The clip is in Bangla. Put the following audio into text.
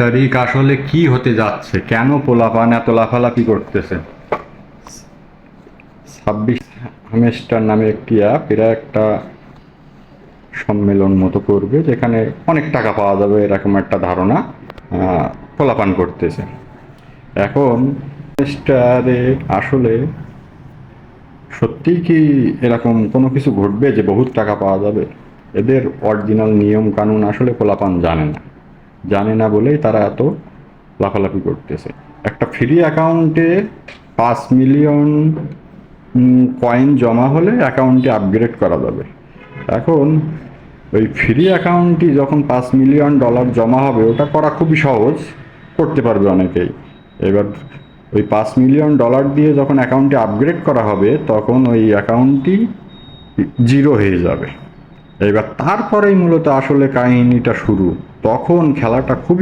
তারিখ আসলে কি হতে যাচ্ছে, কেন পোলাপান এত লাফালাফি করতেছে? 26 হামেস্টার নামে একটি অ্যাপ, এরা একটা সম্মেলন মতো করবে যেখানে অনেক টাকা পাওয়া যাবে এরকম একটা ধারণা পোলাপান করতেছে। এখন হামেস্টারে আসলে সত্যিই কি এরকম কোনো কিছু ঘটবে যে বহুত টাকা পাওয়া যাবে? এদের অরিজিনাল নিয়ম কানুন আসলে পোলাপান জানে না বলেই তারা এত লাফালাফি করতেছে। একটা ফ্রি অ্যাকাউন্টে 5 মিলিয়ন কয়েন জমা হলে অ্যাকাউন্টটি আপগ্রেড করা যাবে। এখন ওই ফ্রি অ্যাকাউন্টটি যখন $5 মিলিয়ন জমা হবে, ওটা করা খুবই সহজ, করতে পারবে অনেকেই। এবার ওই $5 মিলিয়ন দিয়ে যখন অ্যাকাউন্টটি আপগ্রেড করা হবে, তখন ওই অ্যাকাউন্টটি জিরো হয়ে যাবে। এবার তারপরেই মূলত আসলে কাহিনীটা শুরু। তখন খেলাটা খুবই